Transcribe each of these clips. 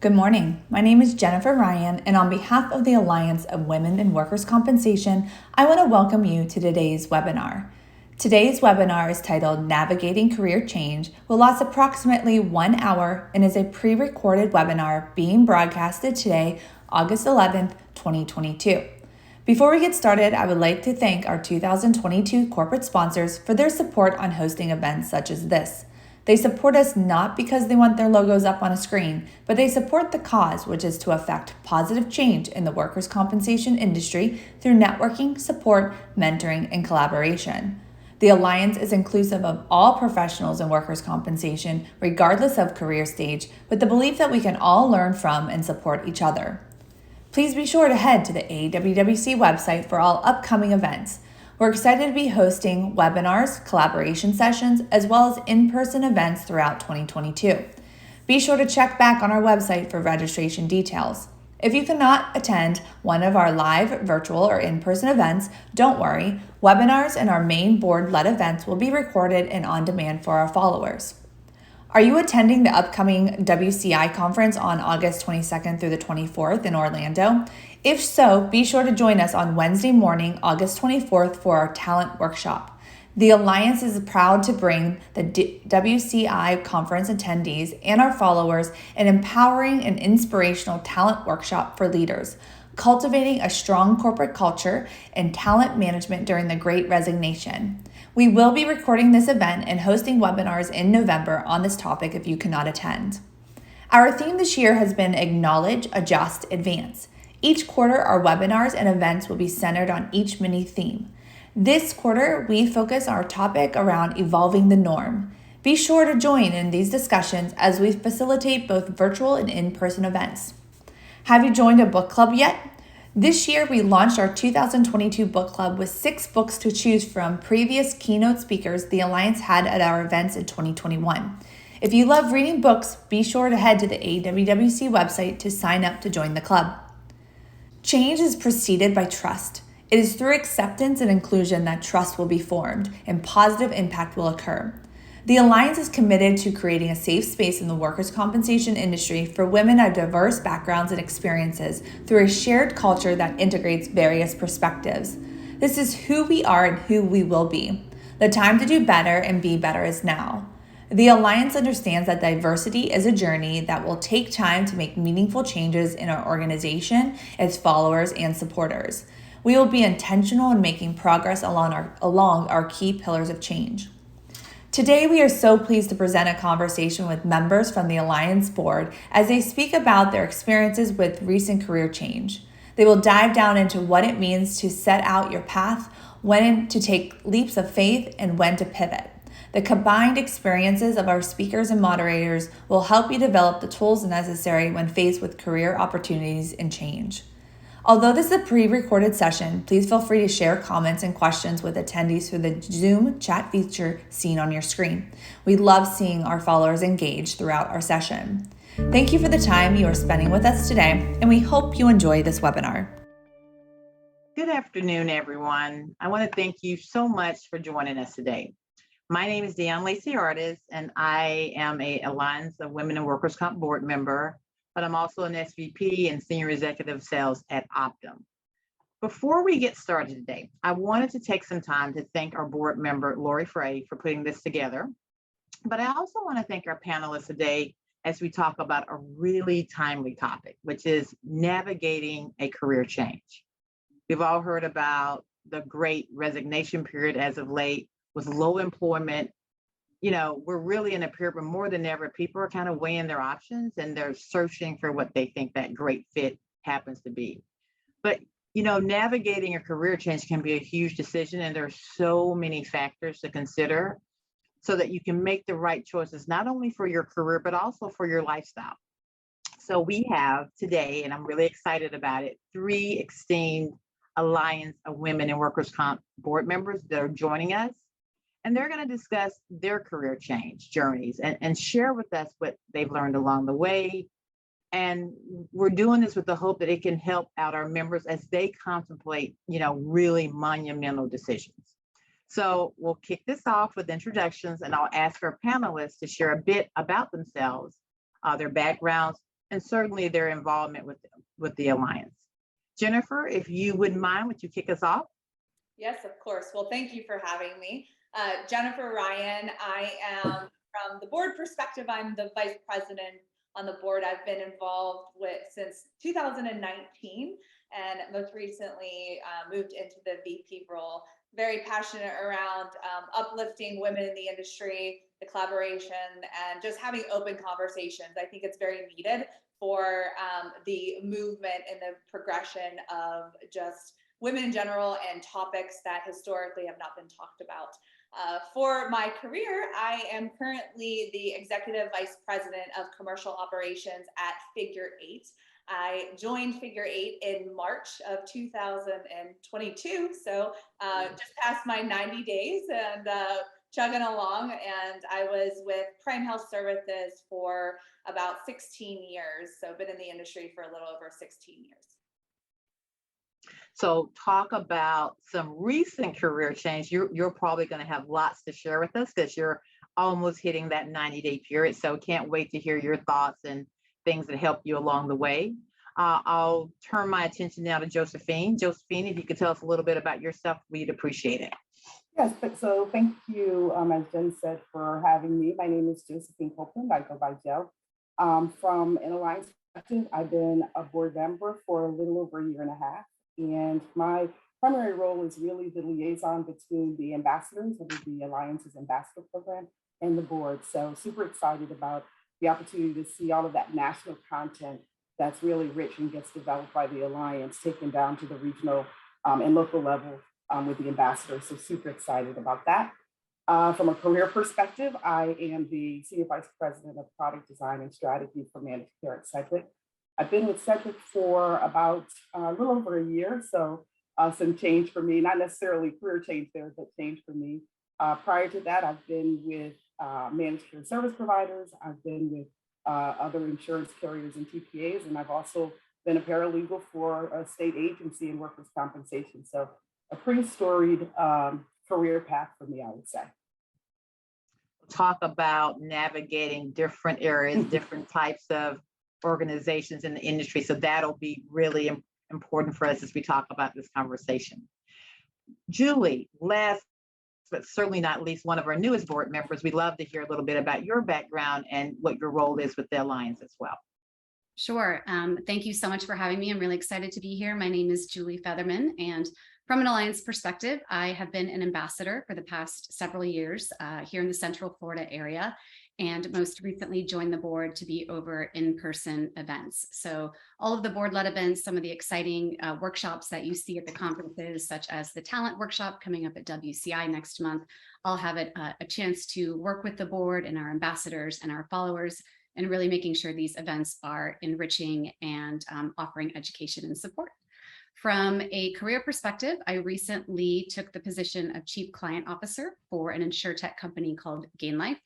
Good morning. My name is Jennifer Ryon, and on behalf of the Alliance of Women in Workers' Compensation, I want to welcome you to today's webinar. Today's webinar is titled Navigating Career Change, will last approximately 1 hour and is a pre-recorded webinar being broadcasted today, August 11th, 2022. Before we get started, I would like to thank our 2022 corporate sponsors for their support on hosting events such as this. They support us not because they want their logos up on a screen, but they support the cause, which is to affect positive change in the workers' compensation industry through networking, support, mentoring, and collaboration. The Alliance is inclusive of all professionals in workers' compensation, regardless of career stage, with the belief that we can all learn from and support each other. Please be sure to head to the AWWC website for all upcoming events. We're excited to be hosting webinars, collaboration sessions, as well as in-person events throughout 2022. Be sure to check back on our website for registration details. If you cannot attend one of our live, virtual, or in-person events, don't worry. Webinars and our main board-led events will be recorded and on demand for our followers. Are you attending the upcoming WCI conference on August 22nd through the 24th in Orlando? If so, be sure to join us on Wednesday morning, August 24th for our talent workshop. The Alliance is proud to bring the WCI conference attendees and our followers an empowering and inspirational talent workshop for leaders, cultivating a strong corporate culture and talent management during the Great Resignation. We will be recording this event and hosting webinars in November on this topic if you cannot attend. Our theme this year has been Acknowledge, Adjust, Advance. Each quarter, our webinars and events will be centered on each mini theme. This quarter, we focus our topic around evolving the norm. Be sure to join in these discussions as we facilitate both virtual and in-person events. Have you joined a book club yet? This year, we launched our 2022 book club with 6 books to choose from previous keynote speakers the Alliance had at our events in 2021. If you love reading books, be sure to head to the AWWC website to sign up to join the club. Change is preceded by trust. It is through acceptance and inclusion that trust will be formed and positive impact will occur. The Alliance is committed to creating a safe space in the workers' compensation industry for women of diverse backgrounds and experiences through a shared culture that integrates various perspectives. This is who we are and who we will be. The time to do better and be better is now. The Alliance understands that diversity is a journey that will take time to make meaningful changes in our organization, its followers, and supporters. We will be intentional in making progress along our key pillars of change. Today, we are so pleased to present a conversation with members from the Alliance board as they speak about their experiences with recent career change. They will dive down into what it means to set out your path, when to take leaps of faith, and when to pivot. The combined experiences of our speakers and moderators will help you develop the tools necessary when faced with career opportunities and change. Although this is a pre-recorded session, please feel free to share comments and questions with attendees through the Zoom chat feature seen on your screen. We love seeing our followers engage throughout our session. Thank you for the time you are spending with us today, and we hope you enjoy this webinar. Good afternoon, everyone. I want to thank you so much for joining us today. My name is Dionne Lacey-Artis, and I am a Alliance of Women in Workers' Comp board member, but I'm also an SVP and Senior Executive Sales at Optum. Before we get started today, I wanted to take some time to thank our board member, Lori Frey, for putting this together. But I also want to thank our panelists today as we talk about a really timely topic, which is navigating a career change. We've all heard about the Great Resignation period as of late, with low employment. We're really in a period where more than ever, people are kind of weighing their options and they're searching for what they think that great fit happens to be. But, navigating a career change can be a huge decision, and there are so many factors to consider so that you can make the right choices, not only for your career, but also for your lifestyle. So we have today, and I'm really excited about it, 3 esteemed Alliance of Women in Workers' Comp board members that are joining us. And they're going to discuss their career change journeys and share with us what they've learned along the way. And we're doing this with the hope that it can help out our members as they contemplate, really monumental decisions. So we'll kick this off with introductions, and I'll ask our panelists to share a bit about themselves, their backgrounds, and certainly their involvement with the Alliance. Jennifer, if you wouldn't mind, would you kick us off? Yes, of course. Well, thank you for having me. Jennifer Ryon, I am from the board perspective, I'm the vice president on the board. I've been involved with since 2019 and most recently moved into the VP role. Very passionate around uplifting women in the industry, the collaboration, and just having open conversations. I think it's very needed for the movement and the progression of just women in general and topics that historically have not been talked about. For my career, I am currently the Executive Vice President of Commercial Operations at Figure 8. I joined Figure 8 in March of 2022, so just past my 90 days and chugging along. And I was with Prime Health Services for about 16 years, so been in the industry for a little over 16 years. So talk about some recent career change. You're probably going to have lots to share with us because you're almost hitting that 90-day period. So can't wait to hear your thoughts and things that help you along the way. I'll turn my attention now to Josephine. Josephine, if you could tell us a little bit about yourself, we'd appreciate it. Yes, so thank you, as Jen said, for having me. My name is Josephine Copeland. I go by Jo. From an Alliance perspective, I've been a board member for a little over a year and a half. And my primary role is really the liaison between the ambassadors of the Alliance's ambassador program and the board. So super excited about the opportunity to see all of that national content that's really rich and gets developed by the Alliance, taken down to the regional and local level with the ambassadors. So super excited about that. From a career perspective, I am the Senior Vice President of Product Design and Strategy for Managed Care at Sedgwick. I've been with Sedgwick for about a little over a year, so some change for me, not necessarily career change there, but change for me. Prior to that, I've been with managed care service providers. I've been with other insurance carriers and TPAs, and I've also been a paralegal for a state agency in workers' compensation. So a pretty storied career path for me, I would say. Talk about navigating different areas, different types of organizations in the industry. So that'll be really important for us as we talk about this conversation. Julie, last but certainly not least, one of our newest board members, we'd love to hear a little bit about your background and what your role is with the Alliance as well. Sure. Thank you so much for having me. I'm really excited to be here. My name is Julie Fetherman, and from an Alliance perspective, I have been an ambassador for the past several years here in the Central Florida area, and most recently joined the board to be over in-person events. So all of the board-led events, some of the exciting workshops that you see at the conferences, such as the talent workshop coming up at WCI next month, I'll have a chance to work with the board and our ambassadors and our followers, and really making sure these events are enriching and offering education and support. From a career perspective, I recently took the position of Chief Client Officer for an insurtech company called GainLife.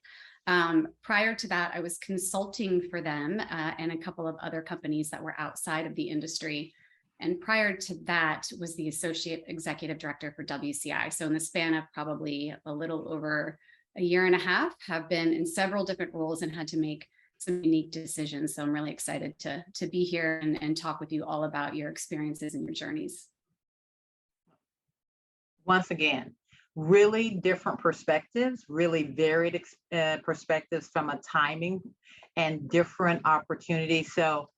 Prior to that, I was consulting for them and a couple of other companies that were outside of the industry. And prior to that was the Associate Executive Director for WCI. So in the span of probably a little over a year and a half, have been in several different roles and had to make some unique decisions. So I'm really excited to be here and talk with you all about your experiences and your journeys. Once again, really different perspectives, really varied perspectives from a timing and different opportunities. So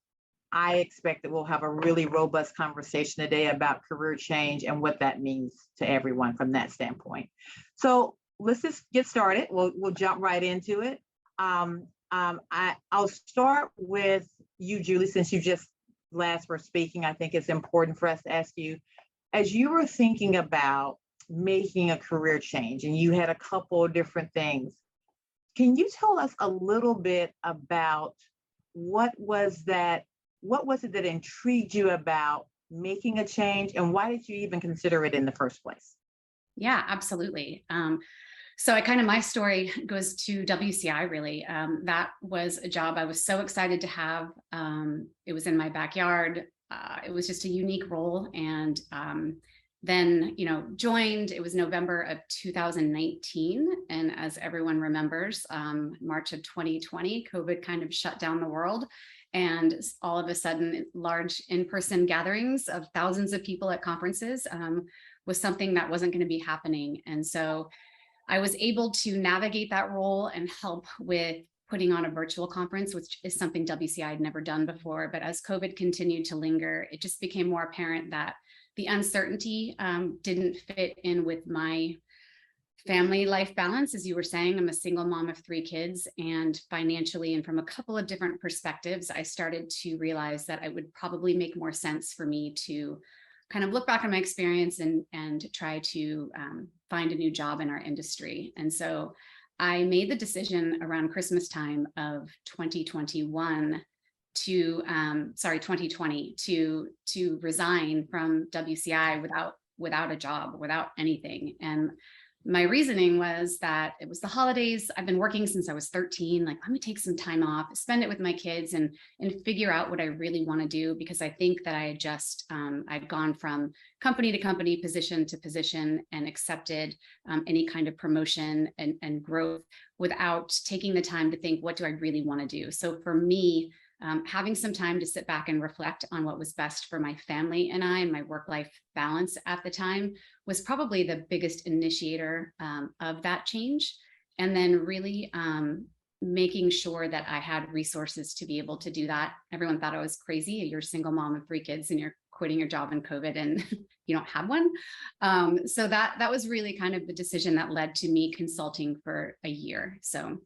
I expect that we'll have a really robust conversation today about career change and what that means to everyone from that standpoint. So let's just get started. We'll jump right into it. I'll start with you, Julie, since you just last were speaking. I think it's important for us to ask you, as you were thinking about making a career change and you had a couple of different things, can you tell us a little bit about what was it that intrigued you about making a change, and why did you even consider it in the first place? Yeah, absolutely. So my story goes to WCI, really. That was a job I was so excited to have. It was in my backyard. It was just a unique role. And then, joined, it was November of 2019. And as everyone remembers, March of 2020, COVID kind of shut down the world. And all of a sudden, large in-person gatherings of thousands of people at conferences was something that wasn't going to be happening. And so I was able to navigate that role and help with putting on a virtual conference, which is something WCI had never done before. But as COVID continued to linger, it just became more apparent that the uncertainty didn't fit in with my family life balance. As you were saying, I'm a single mom of 3 kids, and financially and from a couple of different perspectives, I started to realize that it would probably make more sense for me to kind of look back on my experience and try to find a new job in our industry. And so I made the decision around Christmas time of 2021 to 2020 to resign from WCI without a job, without anything. And my reasoning was that it was the holidays. I've been working since I was 13. Like, let me take some time off, spend it with my kids, and figure out what I really want to do. Because I think that I had just I'd gone from company to company, position to position, and accepted any kind of promotion and growth without taking the time to think, what do I really want to do? So for me, having some time to sit back and reflect on what was best for my family and I, and my work-life balance at the time, was probably the biggest initiator of that change. And then really making sure that I had resources to be able to do that. Everyone thought I was crazy. You're a single mom of 3 kids and you're quitting your job in COVID and you don't have one. So that was really kind of the decision that led to me consulting for a year. So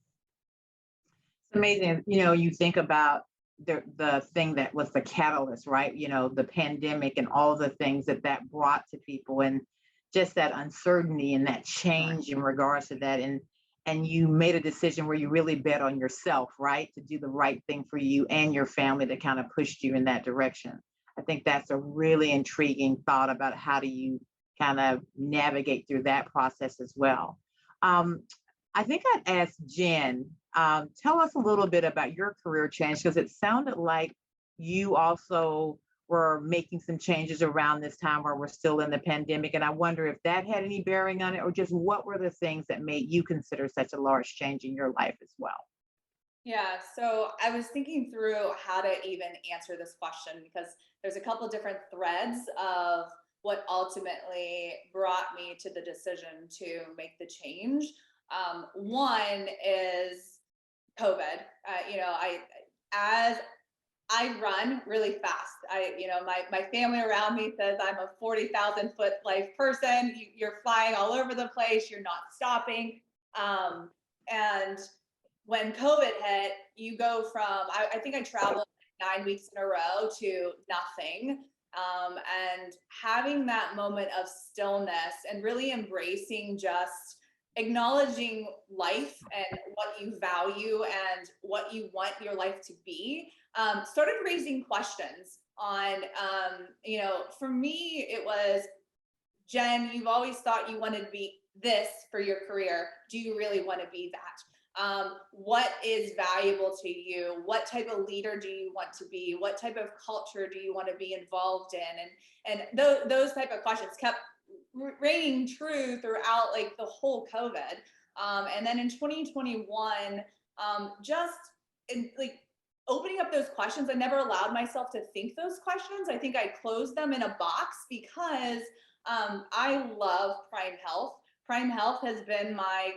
It's amazing. You think about the thing that was the catalyst, right? The pandemic and all the things that brought to people, and just that uncertainty and that change in regards to that. And you made a decision where you really bet on yourself, right? To do the right thing for you and your family, that kind of pushed you in that direction. I think that's a really intriguing thought about how do you kind of navigate through that process as well. I think I'd ask Jen, tell us a little bit about your career change, because it sounded like you also were making some changes around this time where we're still in the pandemic. And I wonder if that had any bearing on it, or just what were the things that made you consider such a large change in your life as well? Yeah, so I was thinking through how to even answer this question, because there's a couple different threads of what ultimately brought me to the decision to make the change. One is COVID. As I run really fast. My family around me says I'm a 40,000 foot life person. You're flying all over the place. You're not stopping. And when COVID hit, you go from, I think I traveled 9 weeks in a row to nothing. And having that moment of stillness and really embracing just acknowledging life and what you value and what you want your life to be, started raising questions on, for me, it was, Jen, you've always thought you wanted to be this for your career. Do you really want to be that? What is valuable to you? What type of leader do you want to be? What type of culture do you want to be involved in? And those type of questions kept reigning true throughout like the whole COVID. And then in 2021, opening up those questions, I never allowed myself to think those questions. I think I closed them in a box because I love Prime Health. Prime Health has been my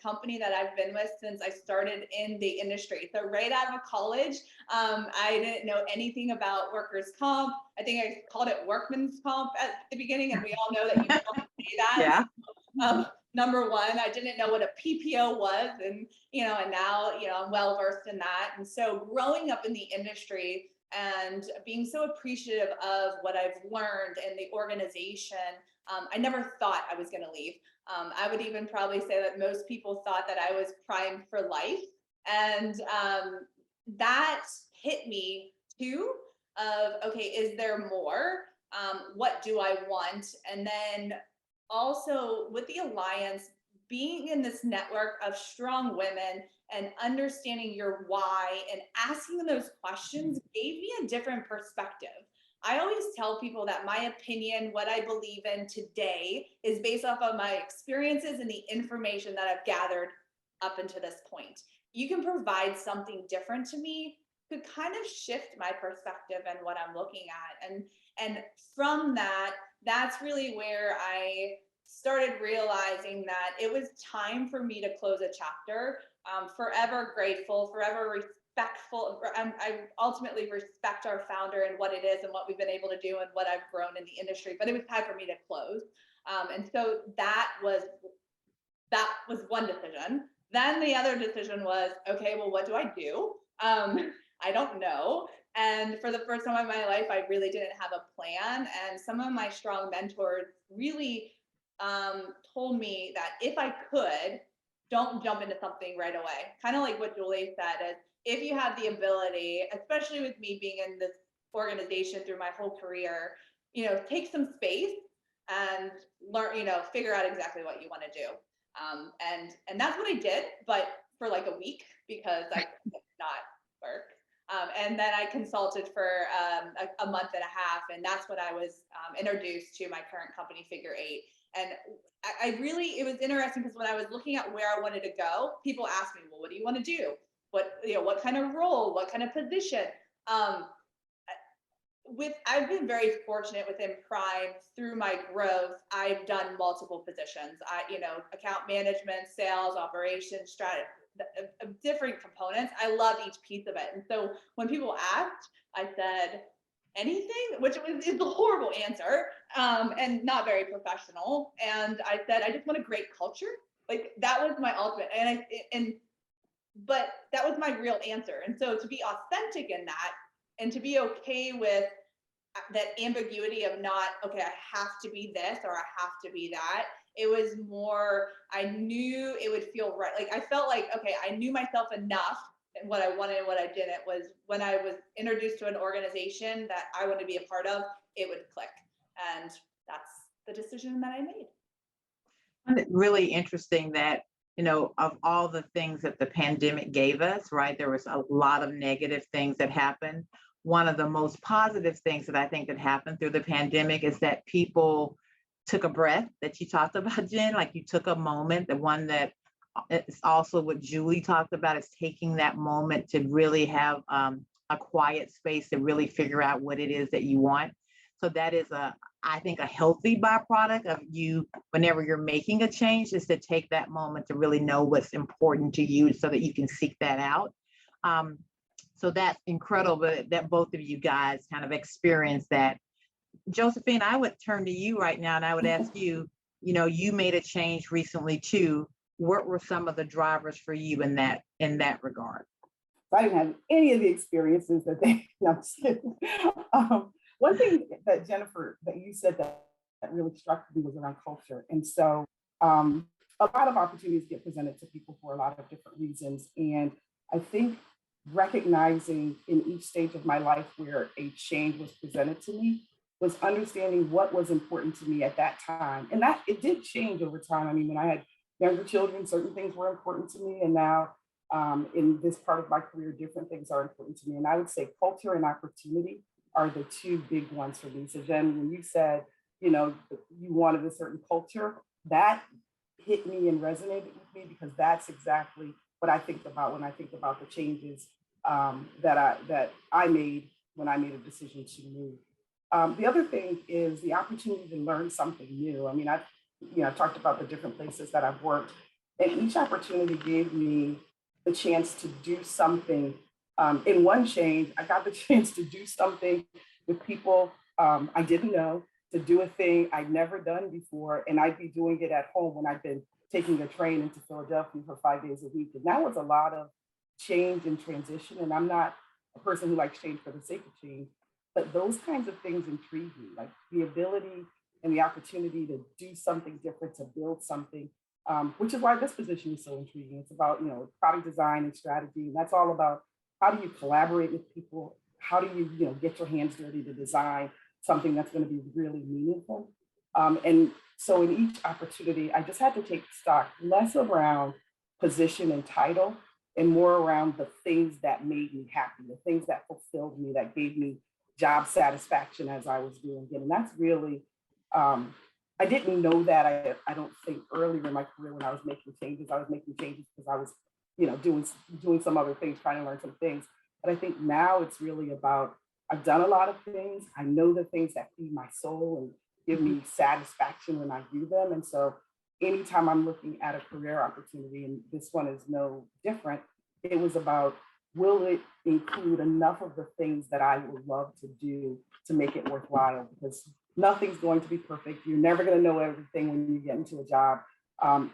company that I've been with since I started in the industry. So right out of college, I didn't know anything about workers' comp. I think I called it workman's comp at the beginning, and we all know that you don't say that. Yeah. Number one, I didn't know what a PPO was, and now I'm well versed in that. And so growing up in the industry and being so appreciative of what I've learned in the organization, I never thought I was going to leave. I would even probably say that most people thought that I was primed for life. And that hit me too of, okay, is there more? What do I want? And then also with the Alliance, being in this network of strong women and understanding your why and asking those questions gave me a different perspective. I always tell people that my opinion, what I believe in today, is based off of my experiences and the information that I've gathered up until this point. You can provide something different to me, could kind of shift my perspective and what I'm looking at. And from that, that's really where I started realizing that it was time for me to close a chapter. Forever grateful, forever respectful. I ultimately respect our founder and what it is and what we've been able to do and what I've grown in the industry, but it was time for me to close. And so that was one decision. Then the other decision was, okay, well, what do I do? I don't know. And for the first time in my life, I really didn't have a plan. And some of my strong mentors really told me that if I could, don't jump into something right away. Kind of like what Julie said, is if you have the ability, especially with me being in this organization through my whole career, take some space and learn, figure out exactly what you want to do. And that's what I did, but for like a week, because I could not work. And then I consulted for a month and a half, and that's when I was introduced to my current company, Figure 8. And it was interesting because when I was looking at where I wanted to go, people asked me, well, what do you want to do? What kind of role, what kind of position? I've been very fortunate within Prime through my growth. I've done multiple positions. Account management, sales, operations, strategy, different components. I loved each piece of it. And so when people asked, I said anything, which is a horrible answer and not very professional. And I said, I just want a great culture. Like that was my ultimate. But that was my real answer. And so to be authentic in that, and to be okay with that ambiguity of not, okay, I have to be this or I have to be that. It was more, I knew it would feel right. Like I felt like, okay, I knew myself enough and what I wanted and what I didn't. Was when I was introduced to an organization that I wanted to be a part of, it would click. And that's the decision that I made. Really interesting that, of all the things that the pandemic gave us, right, there was a lot of negative things that happened. One of the most positive things that I think that happened through the pandemic is that people took a breath, that you talked about, Jen, like you took a moment, the one that is also what Julie talked about, is taking that moment to really have a quiet space to really figure out what it is that you want. So that is I think a healthy byproduct of you, whenever you're making a change, is to take that moment to really know what's important to you so that you can seek that out. So that's incredible that both of you guys kind of experienced that. Josephine, I would turn to you right now and I would ask you, you made a change recently too. What were some of the drivers for you in that regard? I didn't have any of the experiences that they, one thing that Jennifer, that you said that really struck me was around culture. And so a lot of opportunities get presented to people for a lot of different reasons. And I think recognizing in each stage of my life where a change was presented to me was understanding what was important to me at that time. And that it did change over time. I mean, when I had younger children, certain things were important to me. And now in this part of my career, different things are important to me. And I would say culture and opportunity are the two big ones for me. So Jen, when you said, you wanted a certain culture, that hit me and resonated with me, because that's exactly what I think about when I think about the changes that I made when I made a decision to move. The other thing is the opportunity to learn something new. I mean, I've talked about the different places that I've worked, and each opportunity gave me the chance to do something. In one change, I got the chance to do something with people I didn't know, to do a thing I'd never done before, and I'd be doing it at home when I'd been taking a train into Philadelphia for 5 days a week. And that was a lot of change and transition. And I'm not a person who likes change for the sake of change, but those kinds of things intrigue me, like the ability and the opportunity to do something different, to build something, which is why this position is so intriguing. It's about, product design and strategy. And that's all about how do you collaborate with people? How do you, get your hands dirty to design something that's going to be really meaningful? And so in each opportunity, I just had to take stock less around position and title and more around the things that made me happy, the things that fulfilled me, that gave me job satisfaction as I was doing it. And that's really, I didn't know that, I don't think, earlier in my career when I was making changes. I was making changes because I was, doing some other things, trying to learn some things. But I think now it's really about, I've done a lot of things. I know the things that feed my soul and give me satisfaction when I do them. And so anytime I'm looking at a career opportunity, and this one is no different, it was about, will it include enough of the things that I would love to do to make it worthwhile? Because nothing's going to be perfect. You're never going to know everything when you get into a job.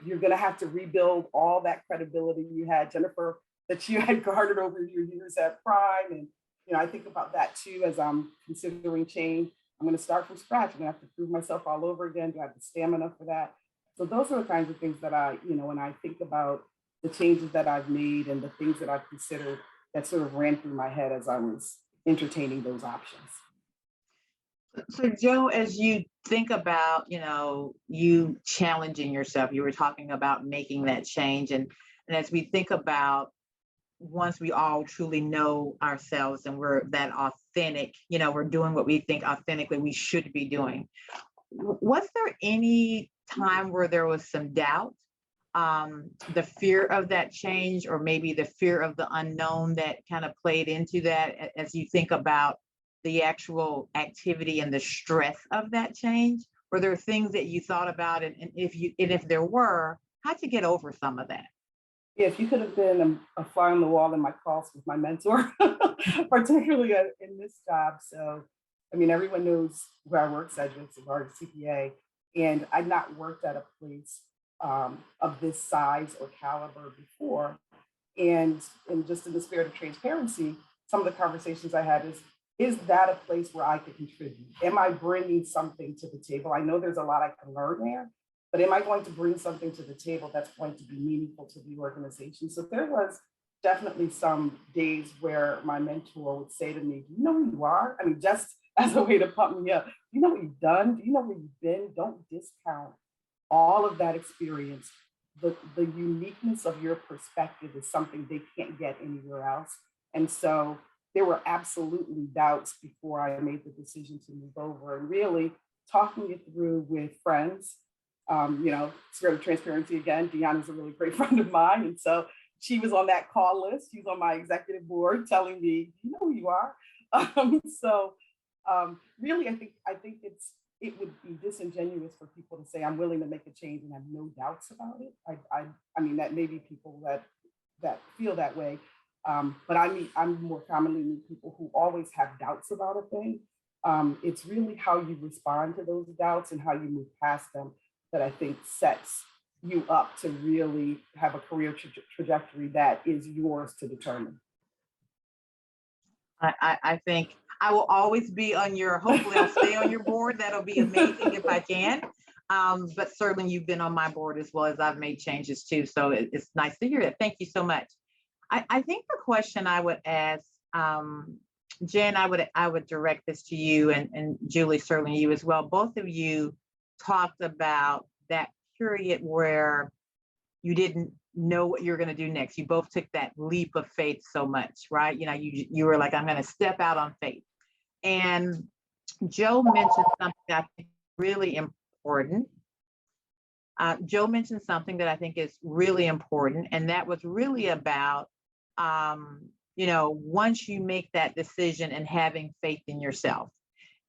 You're going to have to rebuild all that credibility you had, Jennifer, that you had garnered over your years at Prime. And, I think about that too, as I'm considering change. I'm going to start from scratch. I'm going to have to prove myself all over again. Do I have the stamina for that? So those are the kinds of things that I, when I think about the changes that I've made and the things that I've considered, that sort of ran through my head as I was entertaining those options. So Joe, as you think about, you challenging yourself, you were talking about making that change. And as we think about, once we all truly know ourselves and we're that authentic, we're doing what we think authentically we should be doing. Was there any time where there was some doubt, the fear of that change, or maybe the fear of the unknown that kind of played into that as you think about the actual activity and the stress of that change? Were there things that you thought about, and if there were, how'd you get over some of that? Yeah, if you could have been a fly on the wall in my calls with my mentor, particularly in this job. So, everyone knows where I work, Sedgwick, as a CPA, and I'd not worked at a place of this size or caliber before. And just in the spirit of transparency, some of the conversations I had is that a place where I could contribute? Am I bringing something to the table? I know there's a lot I can learn there, but am I going to bring something to the table that's going to be meaningful to the organization? So there was definitely some days where my mentor would say to me, do you know who you are? Just as a way to pump me up. Do you know what you've done? Do you know where you've been? Don't discount all of that experience. The uniqueness of your perspective is something they can't get anywhere else. And so there were absolutely doubts before I made the decision to move over, and really talking it through with friends. Spirit of transparency again, Dionne is a really great friend of mine. And so she was on that call list. She's on my executive board telling me, you know who you are. Really, I think it would be disingenuous for people to say I'm willing to make a change and have no doubts about it. That may be people that feel that way. But I'm more commonly meet people who always have doubts about a thing. It's really how you respond to those doubts and how you move past them that I think sets you up to really have a career trajectory that is yours to determine. I think I will always be on hopefully I'll stay on your board. That'll be amazing if I can. But certainly you've been on my board as well as I've made changes too. So it's nice to hear that. Thank you so much. I think the question I would ask, Jen, I would direct this to you, and Julie, certainly you as well. Both of you talked about that period where you didn't know what you're going to do next. You both took that leap of faith so much, right? You were like, I'm going to step out on faith. And Joe mentioned something that I think is really important. Joe mentioned something that I think is really important, and that was really about, once you make that decision and having faith in yourself.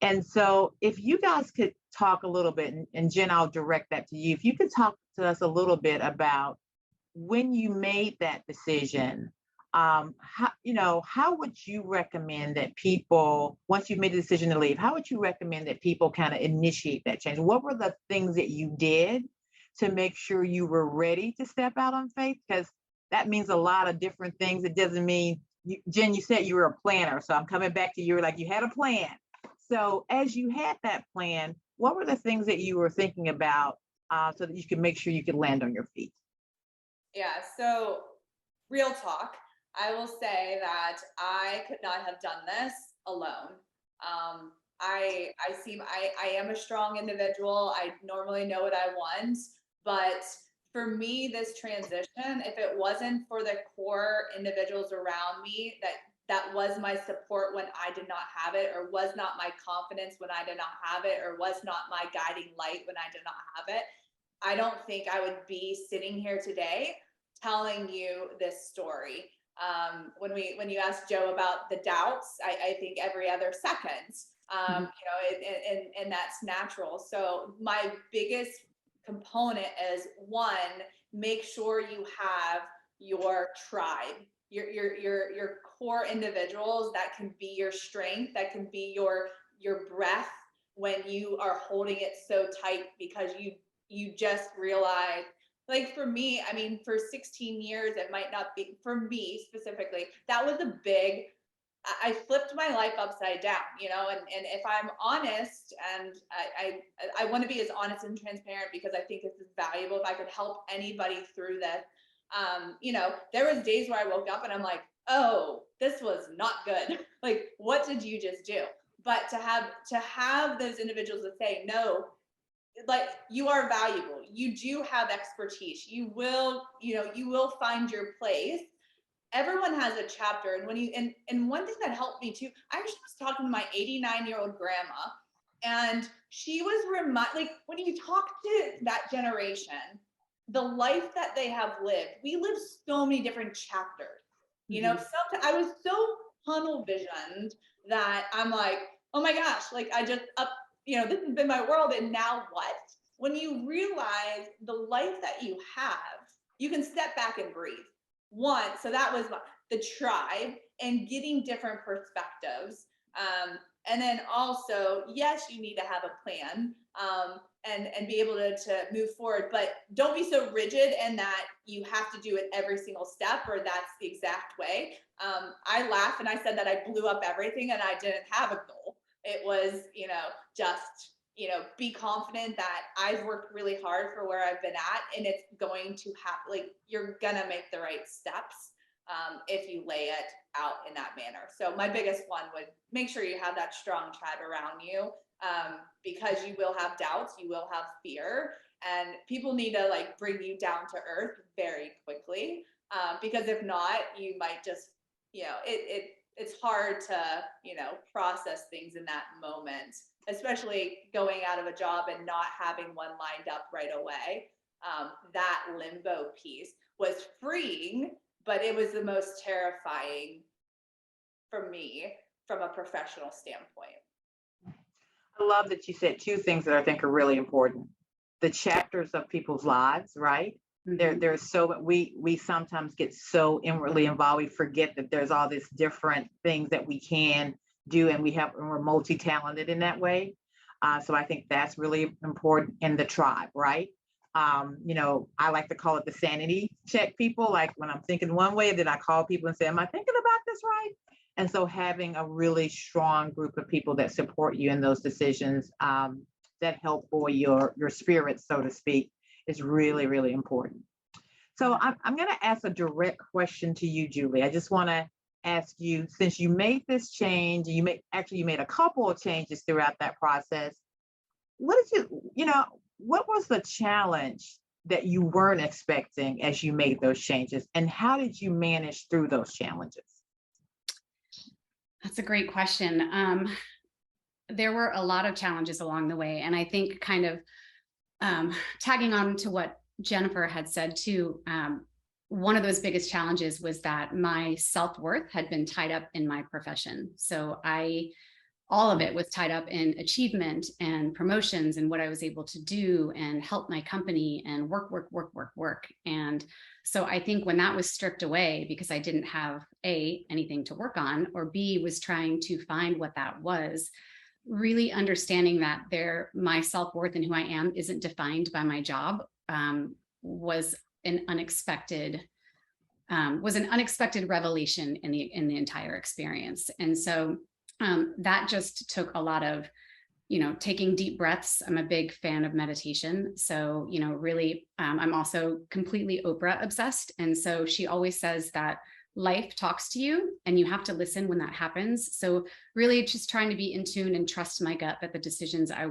And so if you guys could talk a little bit, and Jen, I'll direct that to you. If you could talk to us a little bit about when you made that decision, how would you recommend that people, once you've made the decision to leave, how would you recommend that people kind of initiate that change? What were the things that you did to make sure you were ready to step out on faith? Because that means a lot of different things. It doesn't mean, Jen, you said you were a planner. So I'm coming back to you, like you had a plan. So as you had that plan, what were the things that you were thinking about so that you could make sure you could land on your feet? Yeah, so real talk, I will say that I could not have done this alone. I am a strong individual. I normally know what I want, but for me, this transition, if it wasn't for the core individuals around me that was my support when I did not have it, or was not my confidence when I did not have it, or was not my guiding light when I did not have it, I don't think I would be sitting here today telling you this story. When you asked Joe about the doubts, I think every other second, and that's natural. So my biggest component is, one, make sure you have your tribe, your core individuals that can be your strength, that can be your breath when you are holding it so tight, because you just realize, like for me, I mean, for 16 years, it might not be, for me specifically, that was a big, I flipped my life upside down, and if I'm honest, and I want to be as honest and transparent, because I think this is valuable. If I could help anybody through this, there was days where I woke up and I'm like, oh, this was not good. Like, what did you just do? But to have those individuals that say, no, like, you are valuable, you do have expertise, you will find your place. Everyone has a chapter. And and one thing that helped me too, I actually was talking to my 89-year-old grandma, and she was like, when you talk to that generation, the life that they have lived, we live so many different chapters. Sometimes I was so tunnel visioned that I'm like, oh my gosh, like I just this has been my world, and now what? When you realize the life that you have, you can step back and breathe. One, so that was the tribe and getting different perspectives. And then also, yes, you need to have a plan, and be able to move forward, but don't be so rigid in that you have to do it every single step, or that's the exact way. I laugh and I said that I blew up everything and I didn't have a goal. It was, just, be confident that I've worked really hard for where I've been at, and it's going to happen. Like, you're gonna make the right steps if you lay it out in that manner. So my biggest one would make sure you have that strong tribe around you, because you will have doubts, you will have fear, and people need to like bring you down to earth very quickly, because if not, you might just, it's hard to, process things in that moment, especially going out of a job and not having one lined up right away. That limbo piece was freeing, but it was the most terrifying for me from a professional standpoint. I love that you said two things that I think are really important. The chapters of people's lives, right? There's so we sometimes get so inwardly involved, we forget that there's all these different things that we can do, and we're multi-talented in that way. So I think that's really important in the tribe, right? I like to call it the sanity check people. Like, when I'm thinking one way, then I call people and say, am I thinking about this right? And so having a really strong group of people that support you in those decisions, that help buoy your spirit, so to speak, is really, really important. So I'm going to ask a direct question to you, Julie. I just want to ask you, since you made this change, you made a couple of changes throughout that process. What was the challenge that you weren't expecting as you made those changes, and how did you manage through those challenges? That's a great question. There were a lot of challenges along the way, and I think kind of tagging on to what Jennifer had said too, one of those biggest challenges was that my self-worth had been tied up in my profession. So all of it was tied up in achievement and promotions and what I was able to do and help my company and work. And so I think when that was stripped away, because I didn't have anything to work on, or B, was trying to find what that was, really understanding that my self-worth and who I am isn't defined by my job, was an unexpected revelation in the entire experience. And so that just took a lot of, taking deep breaths. I'm a big fan of meditation. So, really, I'm also completely Oprah obsessed. And so she always says that life talks to you and you have to listen when that happens. So really just trying to be in tune and trust my gut that the decisions I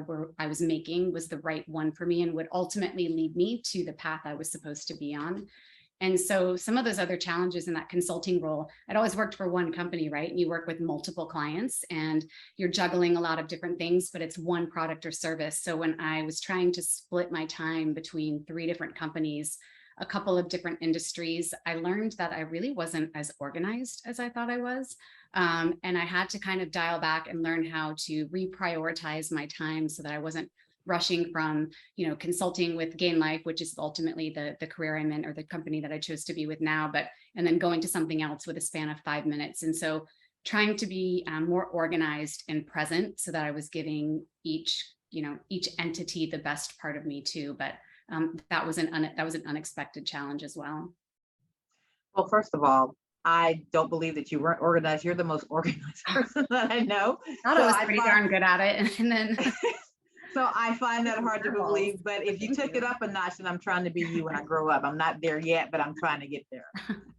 was making was the right one for me and would ultimately lead me to the path I was supposed to be on. And so some of those other challenges in that consulting role, I'd always worked for one company, right? And you work with multiple clients and you're juggling a lot of different things, but it's one product or service. So when I was trying to split my time between 3 different companies, a couple of different industries, I learned that I really wasn't as organized as I thought I was. And I had to kind of dial back and learn how to reprioritize my time so that I wasn't rushing from, consulting with Gain Life, which is ultimately the career I'm in, or the company that I chose to be with now, and then going to something else with a span of 5 minutes. And so trying to be more organized and present so that I was giving each entity the best part of me too. But that was an unexpected challenge as well. Well, first of all, I don't believe that you weren't organized. You're the most organized person that I know. I thought I was pretty darn good at it. And then so I find that hard to believe, but if you took it up a notch, then I'm trying to be you when I grow up. I'm not there yet, but I'm trying to get there.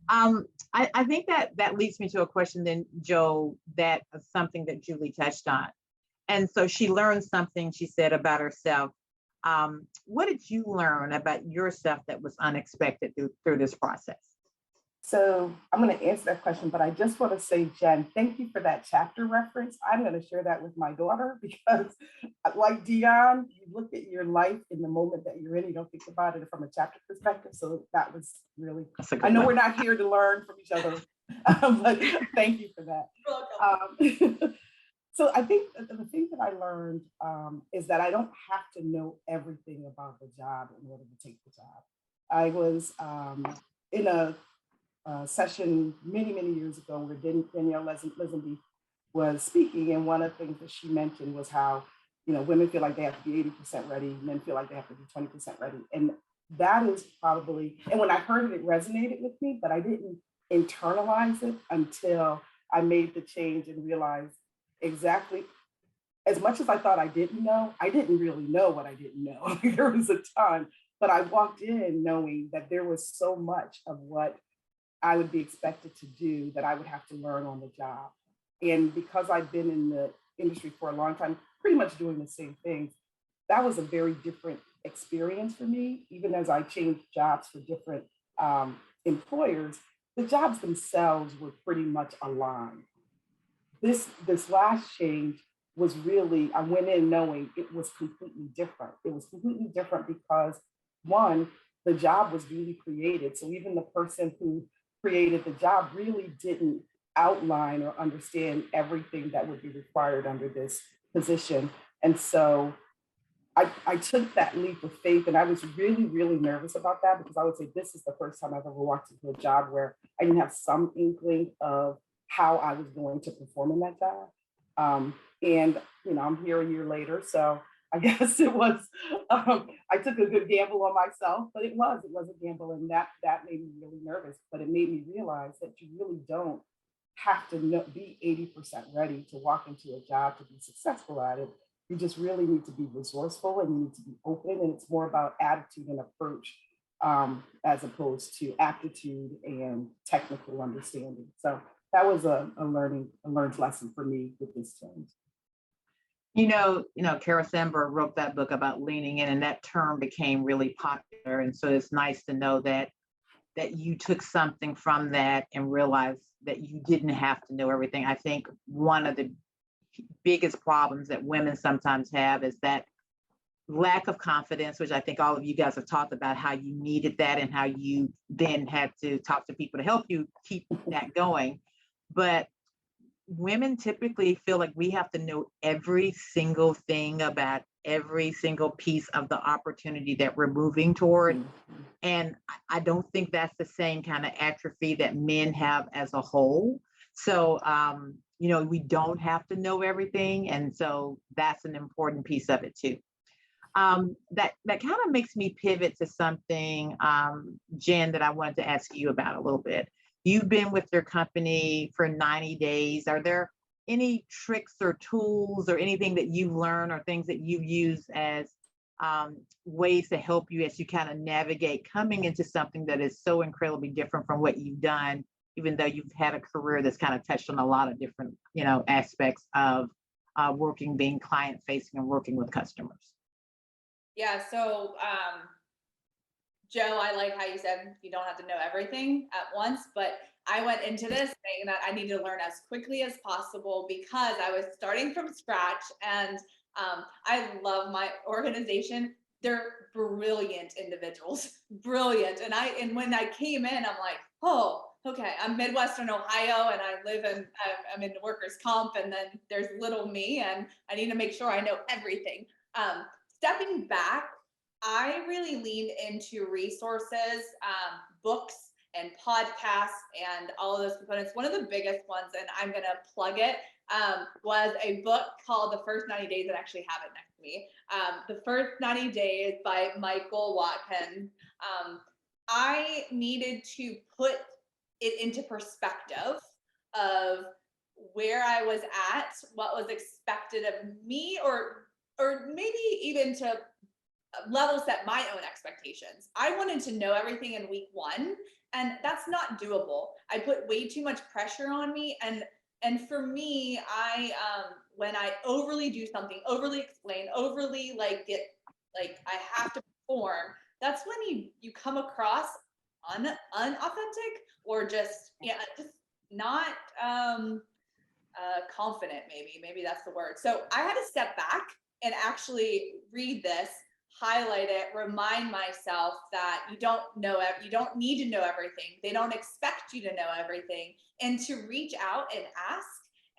I think that leads me to a question then, Joe, that is something that Julie touched on. And so she learned something, she said, about herself. What did you learn about yourself that was unexpected through this process? So I'm going to answer that question, but I just want to say, Jen, thank you for that chapter reference. I'm going to share that with my daughter because, like Dionne, you look at your life in the moment that you're in, you don't think about it from a chapter perspective. So that was really, I know we're not here to learn from each other, but thank you for that. So I think the thing that I learned is that I don't have to know everything about the job in order to take the job. I was in a session many years ago where Danielle Lisenby was speaking, and one of the things that she mentioned was how women feel like they have to be 80% ready, men feel like they have to be 20% ready, and that is probably, and when I heard it, it resonated with me, but I didn't internalize it until I made the change and realized exactly, as much as I thought I didn't know, I didn't really know what I didn't know. There was a ton, but I walked in knowing that there was so much of what I would be expected to do that I would have to learn on the job. And because I've been in the industry for a long time, pretty much doing the same things, that was a very different experience for me. Even as I changed jobs for different employers, the jobs themselves were pretty much aligned. This last change was really, I went in knowing it was completely different. It was completely different because, one, the job was newly created. So even the person who created the job really didn't outline or understand everything that would be required under this position. And so I took that leap of faith, and I was really nervous about that because I would say this is the first time I've ever walked into a job where I didn't have some inkling of how I was going to perform in that job. And I'm here a year later, so I guess it was, I took a good gamble on myself, but it was a gamble, and that made me really nervous, but it made me realize that you really don't have to be 80% ready to walk into a job to be successful at it. You just really need to be resourceful, and you need to be open, and it's more about attitude and approach as opposed to aptitude and technical understanding. So that was a learned lesson for me with this change. Kara Sandberg wrote that book about leaning in, and that term became really popular. And so it's nice to know that you took something from that and realized that you didn't have to know everything. I think one of the biggest problems that women sometimes have is that lack of confidence, which I think all of you guys have talked about how you needed that and how you then had to talk to people to help you keep that going. But women typically feel like we have to know every single thing about every single piece of the opportunity that we're moving toward. And I don't think that's the same kind of atrophy that men have as a whole. So, we don't have to know everything. And so that's an important piece of it too. That kind of makes me pivot to something, Jen, that I wanted to ask you about a little bit. You've been with your company for 90 days. Are there any tricks or tools or anything that you've learned or things that you've used as ways to help you as you kind of navigate coming into something that is so incredibly different from what you've done, even though you've had a career that's kind of touched on a lot of different, aspects of working, being client facing and working with customers? Yeah, so Joe, I like how you said you don't have to know everything at once, but I went into this saying that I needed to learn as quickly as possible because I was starting from scratch, and I love my organization. they're brilliant individuals, brilliant. And when I came in, I'm like, oh, okay, I'm Midwestern Ohio and I'm in workers' comp, and then there's little me, and I need to make sure I know everything. Stepping back, I really leaned into resources, books and podcasts and all of those components. One of the biggest ones, and I'm going to plug it, was a book called The First 90 Days. I actually have it next to me. The First 90 Days by Michael Watkins. I needed to put it into perspective of where I was at, what was expected of me, or maybe even to level set my own expectations. I wanted to know everything in week one, and that's not doable. I put way too much pressure on me, and for me, when I overly do something, overly explain, overly I have to perform, that's when you come across unauthentic, or just not confident. Maybe that's the word. So I had to step back and actually read this, highlight it, remind myself that you don't need to know everything. They don't expect you to know everything, and to reach out and ask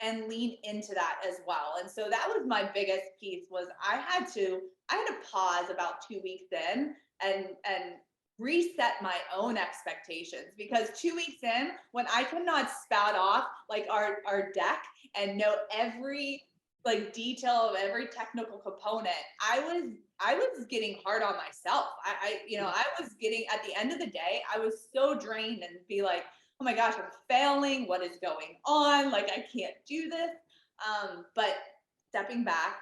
and lean into that as well. And so that was my biggest piece, was I had to pause about 2 weeks in and reset my own expectations, because 2 weeks in, when I could not spout off like our deck and know every detail of every technical component, I was getting hard on myself. I was getting, at the end of the day, I was so drained and be like, oh my gosh, I'm failing. What is going on? Like, I can't do this. But stepping back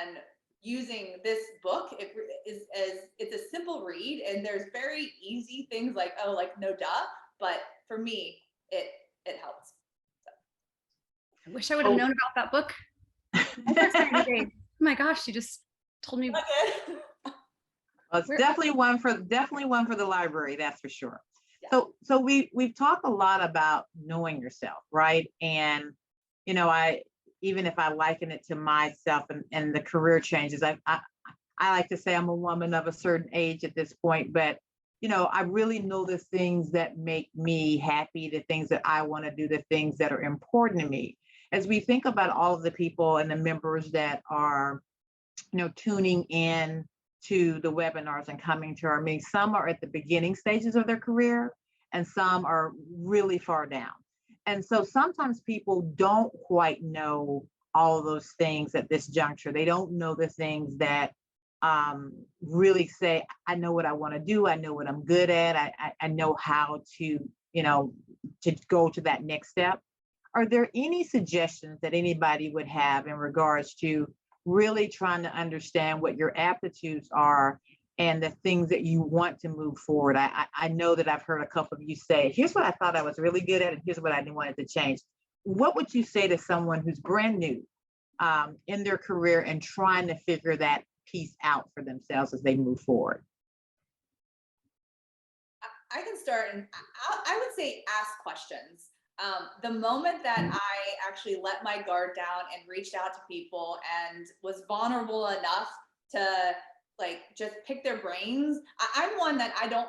and using this book, it's a simple read, and there's very easy things like, oh, like no duh. But for me, it helps. So. I wish I would have known about that book. Oh my gosh, you just told me. Well, it's definitely one for the library, that's for sure. Yeah. So we've talked a lot about knowing yourself, right? And even if I liken it to myself and the career changes, I like to say I'm a woman of a certain age at this point, but I really know the things that make me happy, the things that I want to do, the things that are important to me. As we think about all of the people and the members that are, tuning in to the webinars and coming to our meetings, some are at the beginning stages of their career and some are really far down. And so sometimes people don't quite know all of those things at this juncture. They don't know the things that really say, I know what I want to do. I know what I'm good at. I know how to go to that next step. Are there any suggestions that anybody would have in regards to really trying to understand what your aptitudes are and the things that you want to move forward? I know that I've heard a couple of you say, here's what I thought I was really good at, and here's what I wanted to change. What would you say to someone who's brand new in their career and trying to figure that piece out for themselves as they move forward? I can start, and I would say ask questions. The moment that I actually let my guard down and reached out to people and was vulnerable enough to just pick their brains, I'm one that I don't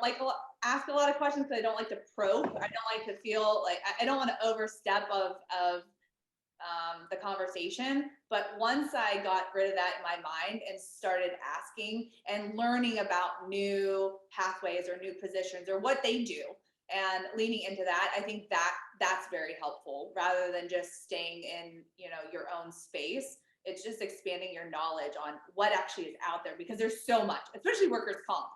ask a lot of questions because I don't like to probe. I don't like to feel like I don't want to overstep of the conversation. But once I got rid of that in my mind and started asking and learning about new pathways or new positions or what they do, and leaning into that, I think that's very helpful, rather than just staying in your own space. It's just expanding your knowledge on what actually is out there, because there's so much, especially workers' comp.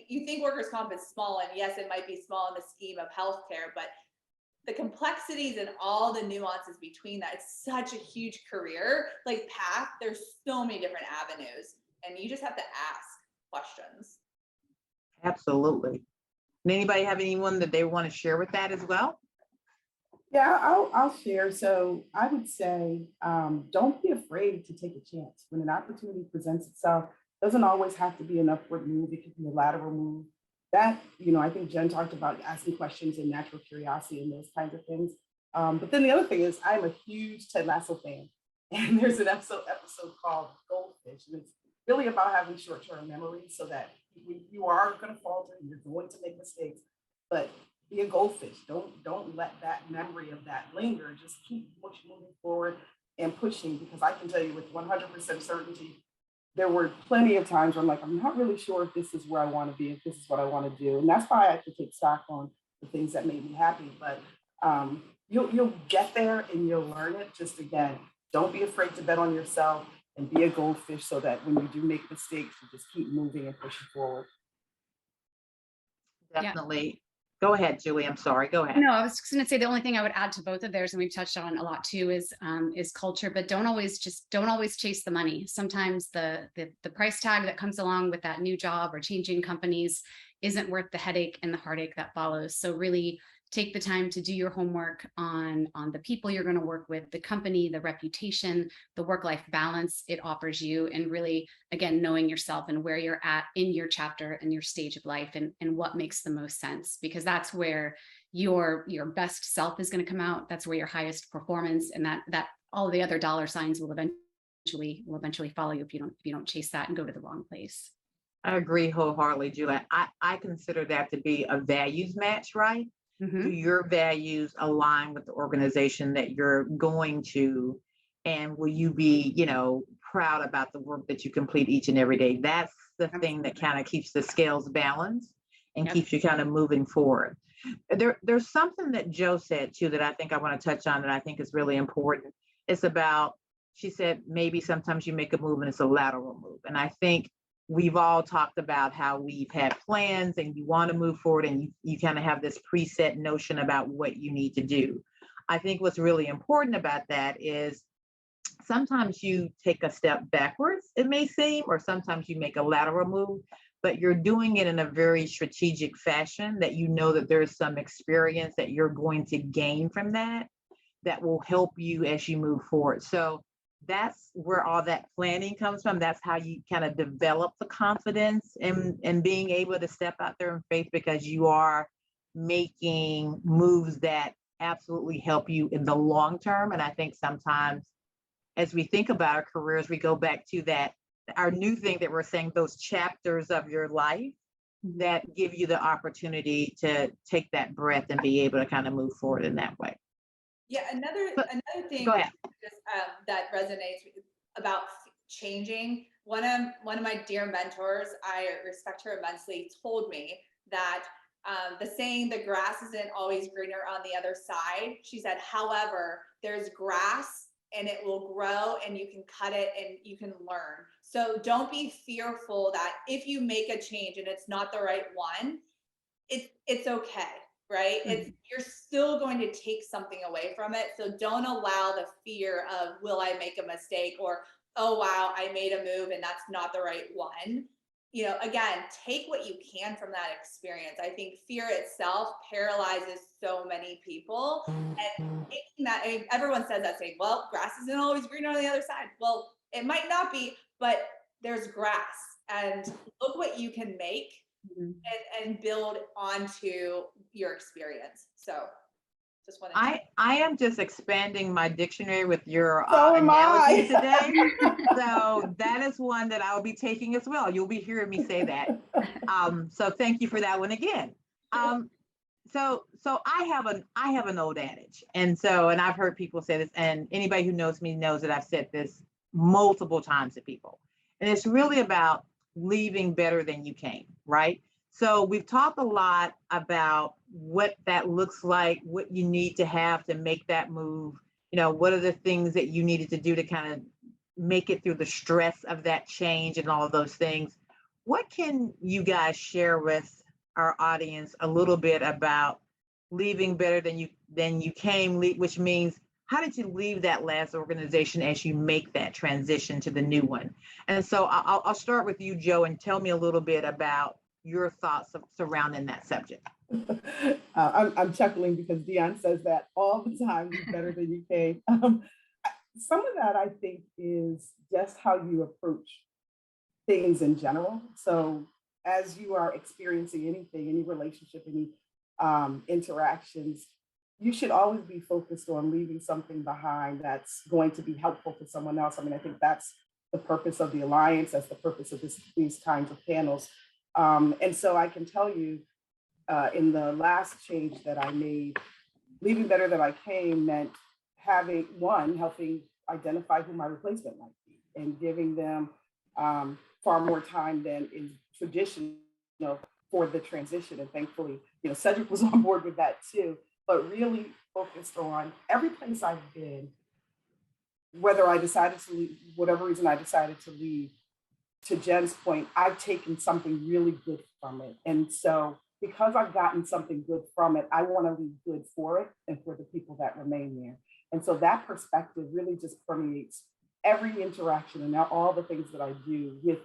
You think workers' comp is small, and yes, it might be small in the scheme of healthcare, but the complexities and all the nuances between that, it's such a huge career path. There's so many different avenues, and you just have to ask questions. Absolutely. And anybody have anyone that they want to share with that as well? Yeah, I'll share. So I would say, don't be afraid to take a chance. When an opportunity presents itself, it doesn't always have to be an upward move. It could be a lateral move. That, I think Jen talked about asking questions and natural curiosity and those kinds of things. But then the other thing is, I'm a huge Ted Lasso fan. And there's an episode called Goldfish. And really about having short-term memory so that you are going to falter, you're going to make mistakes, but be a goldfish. Don't let that memory of that linger. Just keep moving forward and pushing, because I can tell you with 100% certainty, there were plenty of times where I'm like, I'm not really sure if this is where I want to be, if this is what I want to do. And that's why I have to take stock on the things that made me happy. But you'll get there and you'll learn it. Just again, don't be afraid to bet on yourself and be a goldfish so that when you do make mistakes, you just keep moving and pushing forward. Definitely. Go ahead, Julie. I'm sorry. Go ahead. No, I was just going to say the only thing I would add to both of theirs, and we've touched on a lot too, is culture. But don't always chase the money. Sometimes the price tag that comes along with that new job or changing companies isn't worth the headache and the heartache that follows. So really take the time to do your homework on the people you're going to work with, the company, the reputation, the work-life balance it offers you, and really, again, knowing yourself and where you're at in your chapter and your stage of life, and what makes the most sense, because that's where your best self is going to come out. That's where your highest performance, and that all the other dollar signs will eventually follow you if you don't chase that and go to the wrong place. I agree wholeheartedly, Julie. I consider that to be a values match, right? Mm-hmm. Do your values align with the organization that you're going to? And will you be, proud about the work that you complete each and every day? That's the thing that kind of keeps the scales balanced and keeps you kind of moving forward. There's something that Joe said too that I think I want to touch on that I think is really important. It's about, she said, maybe sometimes you make a move and it's a lateral move. And I think we've all talked about how we've had plans and you want to move forward and you kind of have this preset notion about what you need to do. I think what's really important about that is sometimes you take a step backwards, it may seem, or sometimes you make a lateral move, but you're doing it in a very strategic fashion that you know that there's some experience that you're going to gain from that will help you as you move forward. So that's where all that planning comes from. That's how you kind of develop the confidence and being able to step out there in faith, because you are making moves that absolutely help you in the long term. And I think sometimes as we think about our careers, we go back to that, our new thing that we're saying, those chapters of your life that give you the opportunity to take that breath and be able to kind of move forward in that way. Yeah, another thing that resonates about changing. One of my dear mentors, I respect her immensely, told me that the saying, "the grass isn't always greener on the other side." She said, "However, there's grass and it will grow, and you can cut it and you can learn." So don't be fearful that if you make a change and it's not the right one, it's okay. Right? Mm-hmm. You're still going to take something away from it. So don't allow the fear of, will I make a mistake? Or, oh, wow, I made a move and that's not the right one. Again, take what you can from that experience. I think fear itself paralyzes so many people. And taking that, everyone says that, saying, well, grass isn't always greener on the other side. Well, it might not be, but there's grass, and look what you can make. Mm-hmm. and build onto your experience. So just wanted to... I am just expanding my dictionary with your analogy today. So that is one that I'll be taking as well. You'll be hearing me say that. So thank you for that one again. So I have an old adage, and I've heard people say this, and anybody who knows me knows that I've said this multiple times to people, and it's really about leaving better than you came, right? So we've talked a lot about what that looks like, what you need to have to make that move. What are the things that you needed to do to kind of make it through the stress of that change and all of those things. What can you guys share with our audience a little bit about leaving better than you came, which means how did you leave that last organization as you make that transition to the new one? And so I'll start with you, Joe, and tell me a little bit about your thoughts surrounding that subject. I'm chuckling because Dionne says that all the time, leave better than you came. Some of that, I think, is just how you approach things in general. So as you are experiencing anything, any relationship, any interactions, you should always be focused on leaving something behind that's going to be helpful to someone else. I mean, I think that's the purpose of the Alliance, that's the purpose of these kinds of panels. And so I can tell you, in the last change that I made, leaving better than I came meant helping identify who my replacement might be and giving them far more time than is traditional for the transition. And thankfully, Sedgwick was on board with that too, but really focused on every place I've been, whether I decided to leave, whatever reason I decided to leave, to Jen's point, I've taken something really good from it. And so because I've gotten something good from it, I want to leave good for it and for the people that remain there. And so that perspective really just permeates every interaction and now all the things that I do with,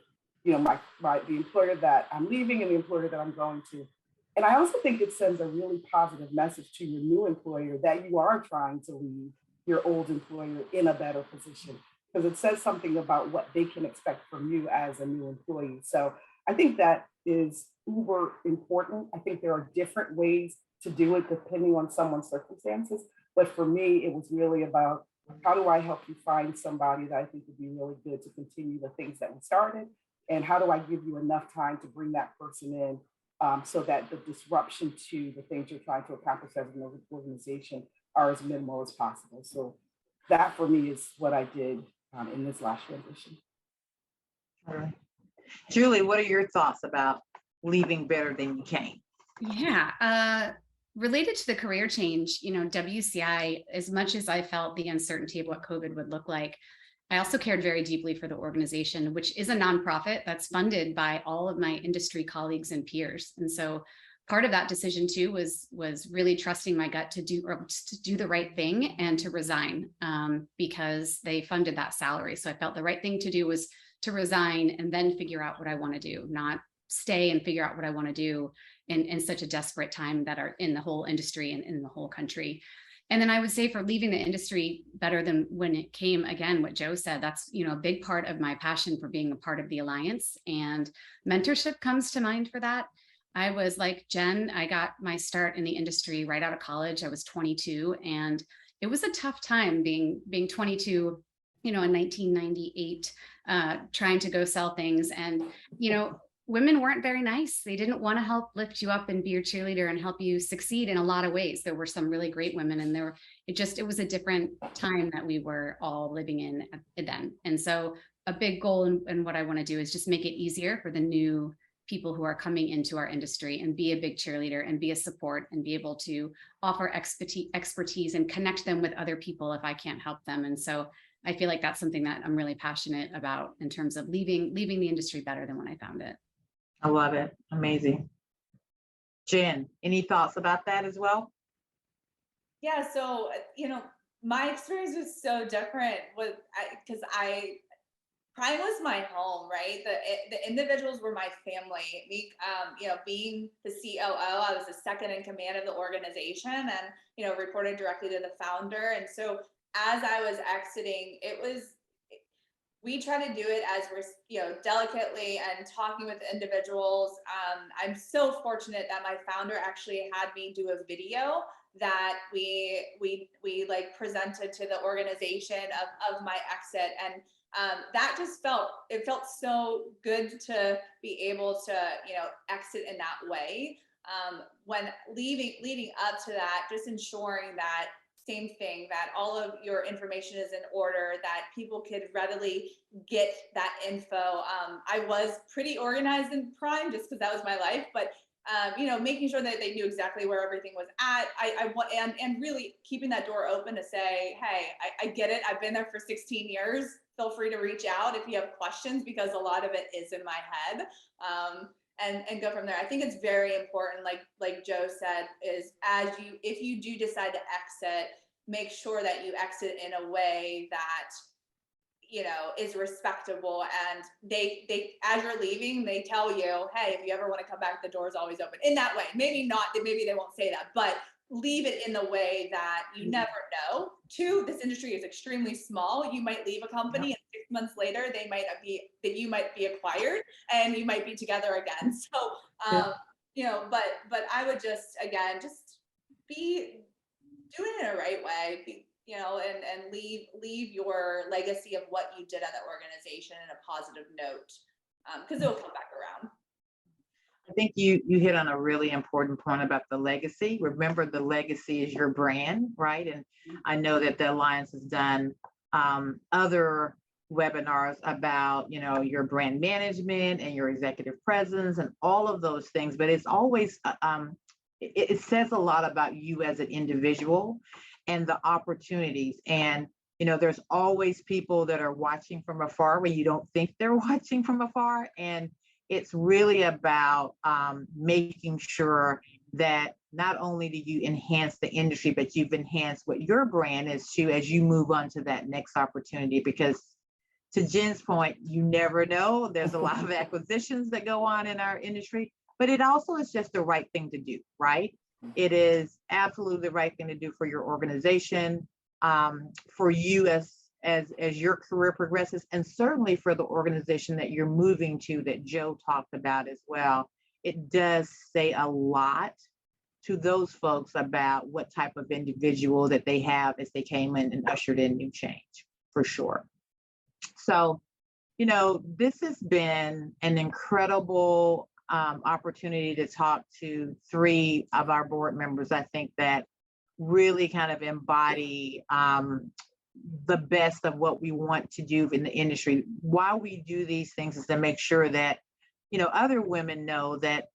the employer that I'm leaving and the employer that I'm going to. And I also think it sends a really positive message to your new employer that you are trying to leave your old employer in a better position, because it says something about what they can expect from you as a new employee. So I think that is uber important. I think there are different ways to do it depending on someone's circumstances. But for me, it was really about how do I help you find somebody that I think would be really good to continue the things that we started? And how do I give you enough time to bring that person in so that the disruption to the things you're trying to accomplish as an organization are as minimal as possible. So that for me is what I did in this last transition. All right. Julie, what are your thoughts about leaving better than you came? Yeah, related to the career change, WCI, as much as I felt the uncertainty of what COVID would look like, I also cared very deeply for the organization, which is a nonprofit that's funded by all of my industry colleagues and peers. And so part of that decision too was really trusting my gut to do the right thing and to resign because they funded that salary. So I felt the right thing to do was to resign and then figure out what I want to do, not stay and figure out what I want to do in such a desperate time that are in the whole industry and in the whole country. And then I would say for leaving the industry better than when it came, again, what Joe said, that's, a big part of my passion for being a part of the Alliance, and mentorship comes to mind for that. I was like Jen, I got my start in the industry right out of college. I was 22, and it was a tough time being 22, in 1998, trying to go sell things. And, women weren't very nice. They didn't want to help lift you up and be your cheerleader and help you succeed in a lot of ways. There were some really great women, and it was a different time that we were all living in then. And so a big goal and what I want to do is just make it easier for the new people who are coming into our industry and be a big cheerleader and be a support and be able to offer expertise and connect them with other people if I can't help them. And so I feel like that's something that I'm really passionate about in terms of leaving the industry better than when I found it. I love it. Amazing. Jen, any thoughts about that as well? Yeah, so, my experience was so different because Prime was my home, right? The individuals were my family. Me, being the COO, I was the second in command of the organization and, reported directly to the founder. And so as I was exiting, we try to do it as we're, delicately and talking with individuals. I'm so fortunate that my founder actually had me do a video that we presented to the organization of my exit. And that just felt so good to be able to, exit in that way. When leading up to that, just ensuring that same thing, that all of your information is in order, that people could readily get that info. I was pretty organized in Prime just because that was my life, but making sure that they knew exactly where everything was at. And really keeping that door open to say, hey, I get it. I've been there for 16 years. Feel free to reach out if you have questions, because a lot of it is in my head. And go from there. I think it's very important, like Joe said, is if you do decide to exit, make sure that you exit in a way that is respectable, and they as you're leaving, they tell you, hey, if you ever want to come back, the door is always open. In that way, maybe they won't say that, but leave it in the way that you never know. Two, this industry is extremely small. You might leave a company and 6 months later, you might be acquired and you might be together again. So, but I would just be doing it in the right way, and leave your legacy of what you did at the organization in a positive note, because it will come back around. I think you hit on a really important point about the legacy. Remember, the legacy is your brand, right? And I know that the Alliance has done other webinars about, your brand management and your executive presence and all of those things, but it's always, it says a lot about you as an individual and the opportunities. And, there's always people that are watching from afar when you don't think they're watching from afar. And it's really about making sure that not only do you enhance the industry, but you've enhanced what your brand is too, as you move on to that next opportunity. Because to Jen's point, you never know. There's a lot of acquisitions that go on in our industry, but it also is just the right thing to do, right? It is absolutely the right thing to do for your organization, for you as your career progresses, and certainly for the organization that you're moving to that Joe talked about as well. It does say a lot to those folks about what type of individual that they have as they came in and ushered in new change, for sure. So, this has been an incredible opportunity to talk to 3 of our board members, I think, that really kind of embody the best of what we want to do in the industry. Why we do these things is to make sure that, other women know that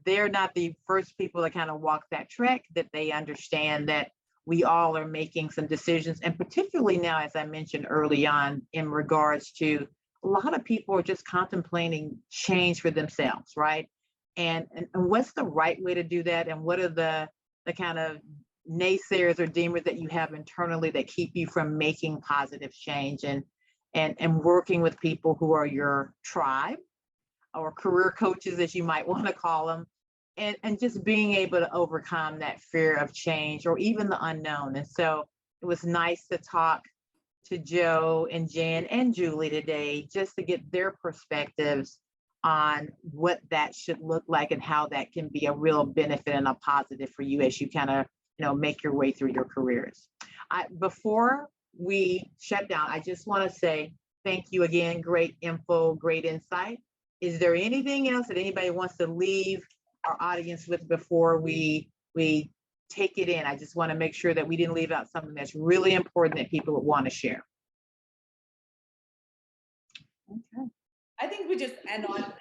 they're not the first people to kind of walk that track, that they understand that we all are making some decisions. And particularly now, as I mentioned early on, in regards to a lot of people are just contemplating change for themselves, right? And what's the right way to do that? And what are the kind of naysayers or demons that you have internally that keep you from making positive change, and working with people who are your tribe or career coaches, as you might want to call them, and just being able to overcome that fear of change or even the unknown. And so it was nice to talk to Joe and Jen and Julie today, just to get their perspectives on what that should look like and how that can be a real benefit and a positive for you as you kind of make your way through your careers. Before we shut down, I just want to say thank you again. Great info, great insight. Is there anything else that anybody wants to leave our audience with before we take it in? I just want to make sure that we didn't leave out something that's really important that people would want to share. Okay. I think we just end on,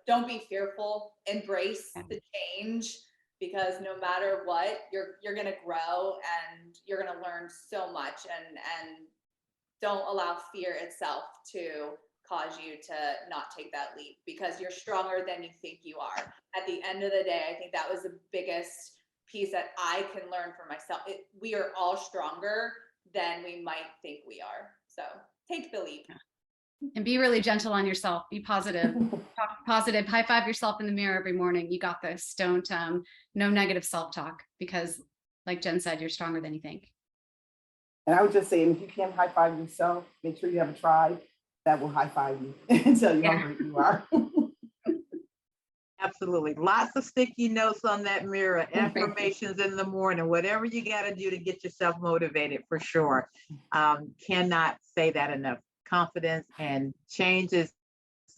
don't be fearful, embrace the change, because no matter what, you're going to grow and you're going to learn so much, and don't allow fear itself to cause you to not take that leap, because you're stronger than you think you are. At the end of the day, I think that was the biggest piece that I can learn for myself. We are all stronger than we might think we are. So take the leap. And be really gentle on yourself. Be positive. Talk positive. High five yourself in the mirror every morning. You got this. Don't no negative self-talk, because like Jen said, you're stronger than you think. And I would just say, if you can't high five yourself, make sure you have a tribe that will high five you and tell you how great you are. Absolutely. Lots of sticky notes on that mirror, affirmations in the morning, whatever you got to do to get yourself motivated, for sure. Cannot say that enough. Confidence and change is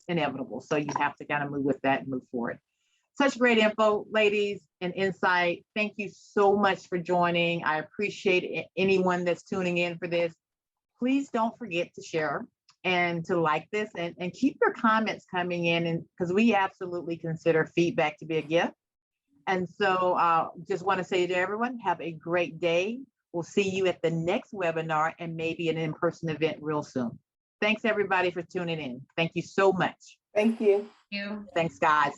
inevitable. So you have to kind of move with that and move forward. Such great info, ladies, and insight. Thank you so much for joining. I appreciate anyone that's tuning in for this. Please don't forget to share and to like this, and keep your comments coming in, and because we absolutely consider feedback to be a gift. And so just want to say to everyone, have a great day. We'll see you at the next webinar and maybe an in-person event real soon. Thanks everybody for tuning in. Thank you so much. Thank you. Thank you. Thanks, guys.